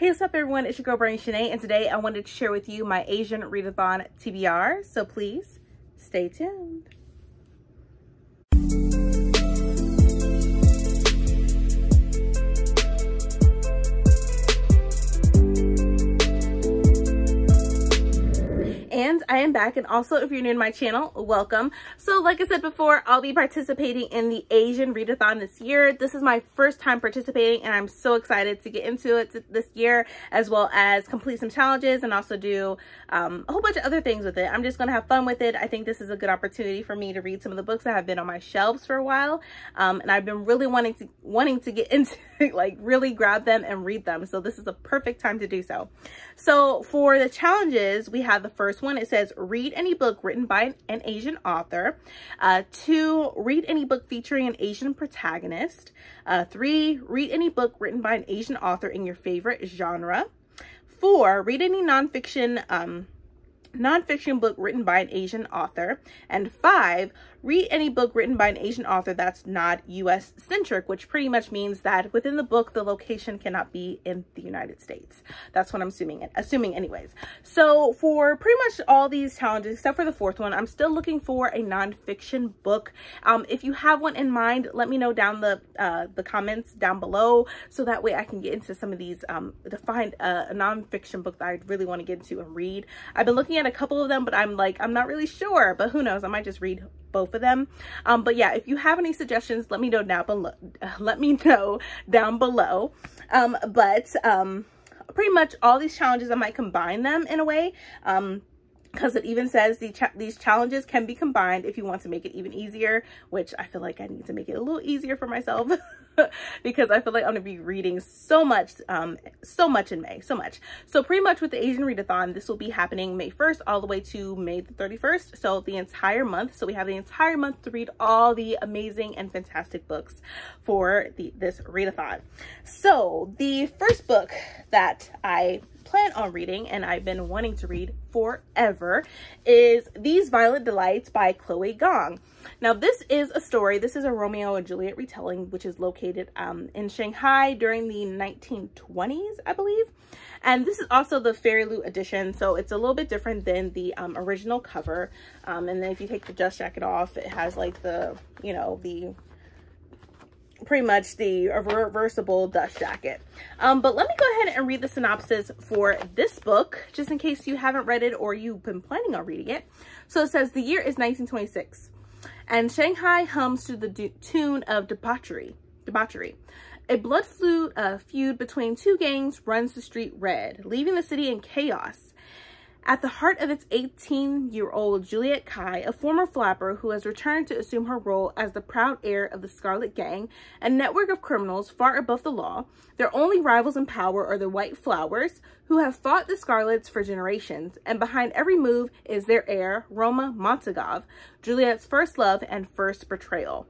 Hey, what's up everyone? It's your girl Brain Shanae, and today I wanted to share with you my Asian Readathon TBR, so please stay tuned. And I am back, and also if you're new to my channel, welcome. So like I said before, I'll be participating in the Asian Readathon this year. This is my first time participating, and I'm so excited to get into it this year, as well as complete some challenges and also do a whole bunch of other things with it. I'm just gonna have fun with it. I think this is a good opportunity for me to read some of the books that have been on my shelves for a while, and I've been really wanting to get into like really grab them and read them. So this is a perfect time to do so. So for the challenges, we have the first one. It says read any book written by an Asian author. 2, read any book featuring an Asian protagonist. 3, read any book written by an Asian author in your favorite genre. 4, read any nonfiction book written by an Asian author. And 5, read any book written by an Asian author that's not US centric, which pretty much means that within the book, the location cannot be in the United States. That's what I'm assuming anyways. So for pretty much all these challenges, except for the 4th one, I'm still looking for a nonfiction book. If you have one in mind, let me know down the comments down below, so that way I can get into some of these, to find a nonfiction book that I really want to get into and read. I've been looking at a couple of them, but I'm not really sure, but who knows, I might just read both of them. But yeah, if you have any suggestions, let me know down below. Pretty much all these challenges, I might combine them in a way, because it even says these challenges can be combined if you want to make it even easier, which I feel like I need to make it a little easier for myself because I feel like I'm gonna be reading so much in May, so pretty much with the Asian Readathon, this will be happening May 1st all the way to May the 31st, so the entire month. So we have the entire month to read all the amazing and fantastic books for this Readathon. So the first book that I plan on reading, and I've been wanting to read forever, is These Violent Delights by Chloe Gong. Now this is a story, this is a Romeo and Juliet retelling, which is located in Shanghai during the 1920s, I believe. And this is also the Fairy Loot edition, so it's a little bit different than the original cover. And then if you take the dust jacket off, it has like the, you know, pretty much the reversible dust jacket. But let me go ahead and read the synopsis for this book, just in case you haven't read it or you've been planning on reading it. So it says the year is 1926, and Shanghai hums to the tune of debauchery. A blood feud between two gangs runs the street red, leaving the city in chaos. At the heart of its 18-year-old Juliet Kai, a former flapper who has returned to assume her role as the proud heir of the Scarlet Gang, a network of criminals far above the law. Their only rivals in power are the White Flowers, who have fought the Scarlets for generations, and behind every move is their heir, Roma Montagov, Juliet's first love and first betrayal.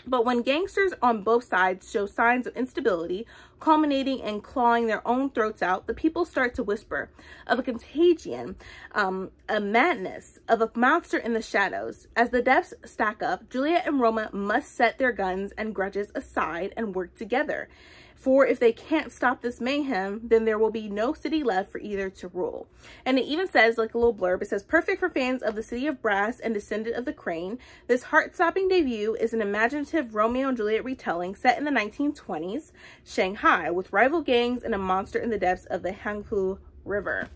But when gangsters on both sides show signs of instability, culminating in clawing their own throats out, the people start to whisper of a contagion, a madness, of a monster in the shadows. As the deaths stack up, Juliet and Roma must set their guns and grudges aside and work together. For if they can't stop this mayhem, then there will be no city left for either to rule. And it even says, like a little blurb, it says, perfect for fans of the City of Brass and Descendant of the Crane. This heart-stopping debut is an imaginative Romeo and Juliet retelling set in the 1920s, Shanghai, with rival gangs and a monster in the depths of the Hangpu River.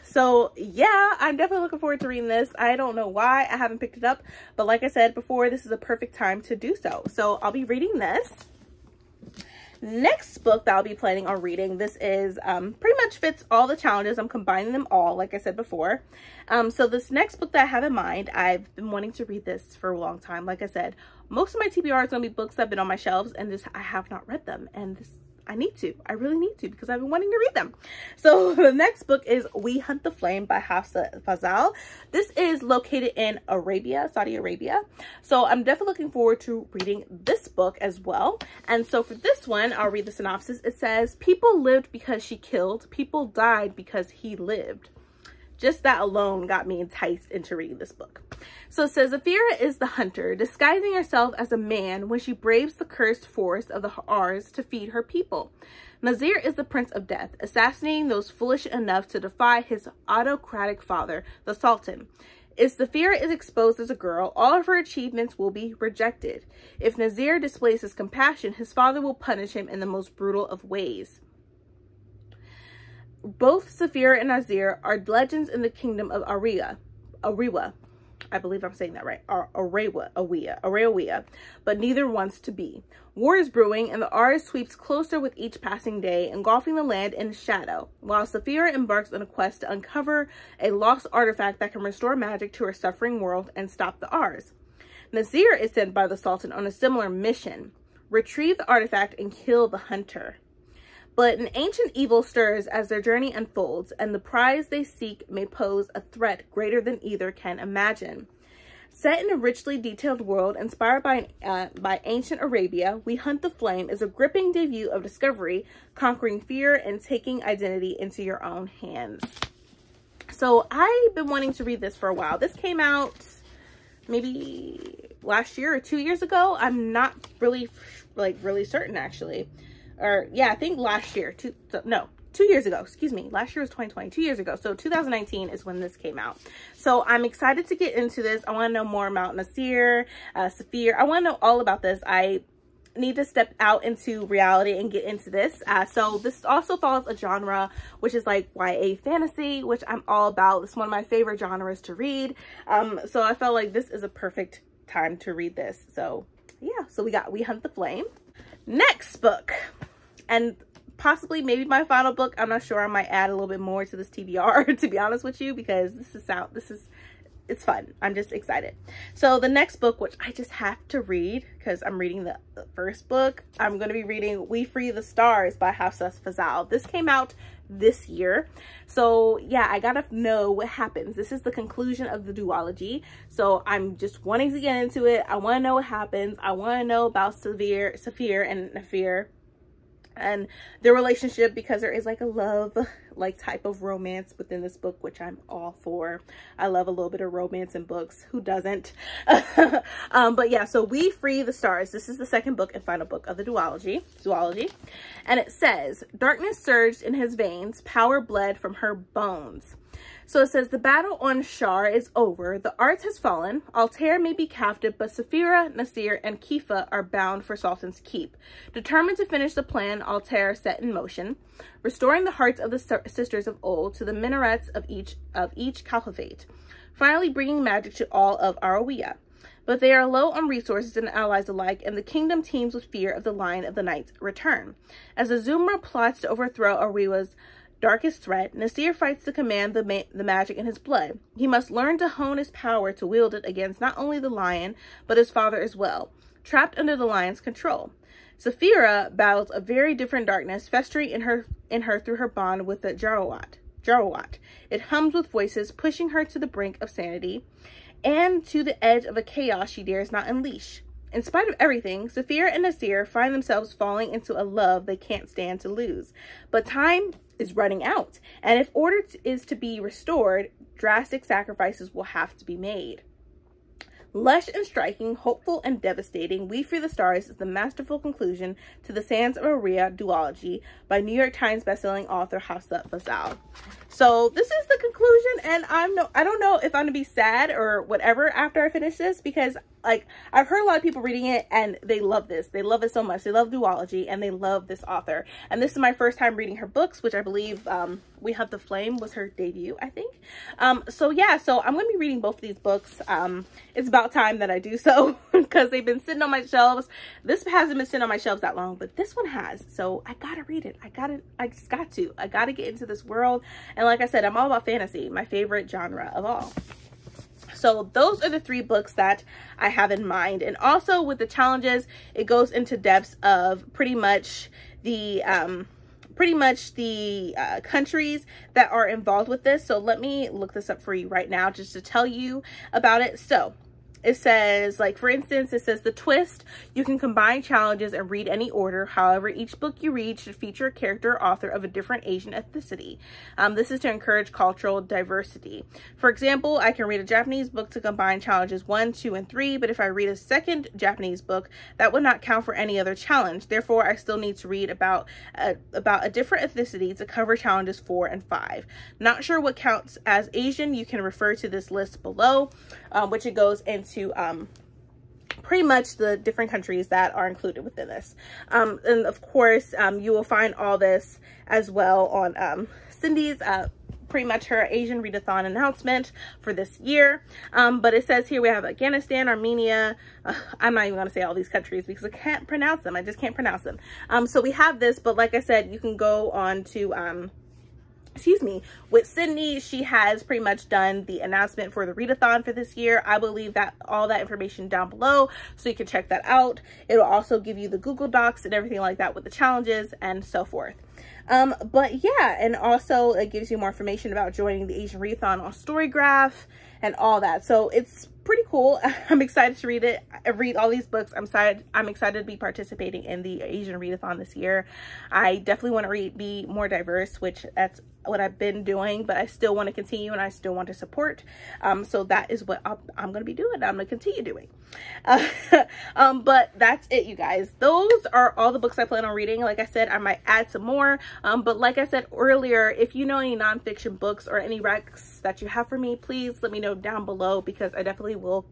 So yeah, I'm definitely looking forward to reading this. I don't know why I haven't picked it up, but like I said before, this is a perfect time to do so. So I'll be reading this. Next book that I'll be planning on reading, this is pretty much fits all the challenges. I'm combining them all, like I said before. So this next book that I have in mind, I've been wanting to read this for a long time. Like I said, most of my TBR is going to be books that have been on my shelves, and I have not read them, and I really need to, because I've been wanting to read them. So the next book is We Hunt the Flame by Hafsa Fazal. This is located in Saudi Arabia. So I'm definitely looking forward to reading this book as well. And so for this one, I'll read the synopsis. It says, people lived because she killed, people died because he lived. Just that alone got me enticed into reading this book. So it says, Zafira is the hunter, disguising herself as a man when she braves the cursed forest of the Ars to feed her people. Nazir is the Prince of Death, assassinating those foolish enough to defy his autocratic father, the Sultan. If Saphira is exposed as a girl, all of her achievements will be rejected. If Nazir displays his compassion, his father will punish him in the most brutal of ways. Both Saphira and Nazir are legends in the kingdom of Ariwa. I believe I'm saying that right. Ariwa, but neither wants to be. War is brewing, and the Aris sweeps closer with each passing day, engulfing the land in shadow, while Saphira embarks on a quest to uncover a lost artifact that can restore magic to her suffering world and stop the Ars. Nazir is sent by the Sultan on a similar mission: retrieve the artifact and kill the hunter. But an ancient evil stirs as their journey unfolds, and the prize they seek may pose a threat greater than either can imagine. Set in a richly detailed world inspired by ancient Arabia, We Hunt the Flame is a gripping debut of discovery, conquering fear, and taking identity into your own hands. So I've been wanting to read this for a while. This came out maybe last year or 2 years ago. I'm not really certain, actually. Or yeah, I think last year, 2 years ago, excuse me. Last year was 2020, 2 years ago. So 2019 is when this came out. So I'm excited to get into this. I want to know more about Nazir, Saphir. I want to know all about this. I need to step out into reality and get into this. So this also follows a genre, which is like YA fantasy, which I'm all about. It's one of my favorite genres to read. So I felt like this is a perfect time to read this. So yeah, so we got We Hunt the Flame. Next book, and possibly maybe my final book. I'm not sure. I might add a little bit more to this TBR, to be honest with you, because it's fun. I'm just excited. So the next book, which I just have to read because I'm reading the first book, I'm going to be reading We Free the Stars by Hafsa Fazal. This came out this year. So yeah, I gotta know what happens. This is the conclusion of the duology. So I'm just wanting to get into it. I want to know what happens. I want to know about Saphir and Nafir and their relationship, because there is like a love type of romance within this book, which I'm all for. I love a little bit of romance in books. Who doesn't? But yeah, so We Free the Stars. This is the second book and final book of the duology. And it says, darkness surged in his veins, power bled from her bones. So it says, the battle on Shar is over. The Arts has fallen. Altair may be captive, but Saphira, Nasir, and Kifa are bound for Sultan's Keep. Determined to finish the plan Altair set in motion, restoring the hearts of the sisters of old to the minarets of each caliphate, finally bringing magic to all of Arawiya. But they are low on resources and allies alike, and the kingdom teems with fear of the Lion of the Night's return. As the Zumra plots to overthrow Arawiya's darkest threat, Nasir fights to command the magic in his blood. He must learn to hone his power to wield it against not only the lion, but his father as well, trapped under the lion's control. Saphira battles a very different darkness, festering in her through her bond with the Jarawat. It hums with voices, pushing her to the brink of sanity and to the edge of a chaos she dares not unleash. In spite of everything, Saphira and Nasir find themselves falling into a love they can't stand to lose. But time is running out, and if order is to be restored, drastic sacrifices will have to be made. Lush and striking, hopeful and devastating, We Free the Stars is the masterful conclusion to the Sands of Aria duology by New York Times bestselling author Hafsa Fazal. So this is the conclusion, and I don't know if I'm gonna be sad or whatever after I finish this, because like I've heard a lot of people reading it and they love this. They love it so much. They love duology and they love this author. And this is my first time reading her books, which I believe We Hunt the Flame was her debut, I think. So yeah, so I'm gonna be reading both of these books. It's about time that I do so because they've been sitting on my shelves. This hasn't been sitting on my shelves that long, but this one has. So I gotta read it. I just got to. I gotta get into this world. And like I said, I'm all about fantasy, my favorite genre of all. So those are the 3 books that I have in mind. And also with the challenges, it goes into depths of pretty much the countries that are involved with this. So let me look this up for you right now just to tell you about it. So it says, like, for instance, it says the twist, you can combine challenges and read any order. However, each book you read should feature a character or author of a different Asian ethnicity. This is to encourage cultural diversity. For example, I can read a Japanese book to combine challenges 1, 2, and 3, but if I read a second Japanese book, that would not count for any other challenge. Therefore, I still need to read about a different ethnicity to cover challenges 4 and 5. Not sure what counts as Asian? You can refer to this list below, which it goes into pretty much the different countries that are included within this. And of course, you will find all this as well on Cindy's pretty much her Asian Readathon announcement for this year. But it says here we have Afghanistan, Armenia. I'm not even going to say all these countries because I can't pronounce them. I just can't pronounce them. So we have this, but like I said, you can go on to excuse me, with Cindy, she has pretty much done the announcement for the Readathon for this year. I will leave that all that information down below so you can check that out. It'll also give you the Google Docs and everything like that with the challenges and so forth. But yeah, and also it gives you more information about joining the Asian Readathon on STORYGRAPH and all that. So it's pretty cool. I'm excited to read it. I read all these books. I'm excited to be participating in the Asian Readathon this year. I definitely want to be more diverse, which that's what I've been doing, but I still want to continue and I still want to support. So that is what I'm going to be doing. I'm going to continue doing. But that's it, you guys. Those are all the books I plan on reading. Like I said, I might add some more. But like I said earlier, if you know any nonfiction books or any recs that you have for me, please let me know down below because I definitely will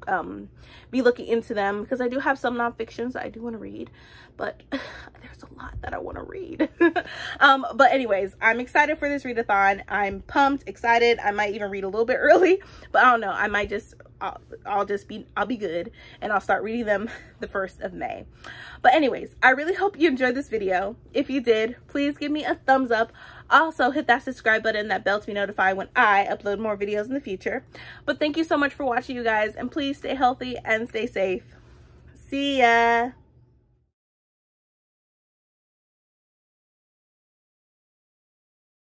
be looking into them because I do have some nonfictions that I do want to read, but there's a lot that I want to read. But anyways, I'm excited for this readathon. I'm pumped, excited. I might even read a little bit early, but I don't know. I might just I'll be good and I'll start reading them the 1st of May. But anyways, I really hope you enjoyed this video. If you did, please give me a thumbs up. Also hit that subscribe button, that bell to be notified when I upload more videos in the future. But thank you so much for watching, you guys, and please stay healthy and stay safe. See ya.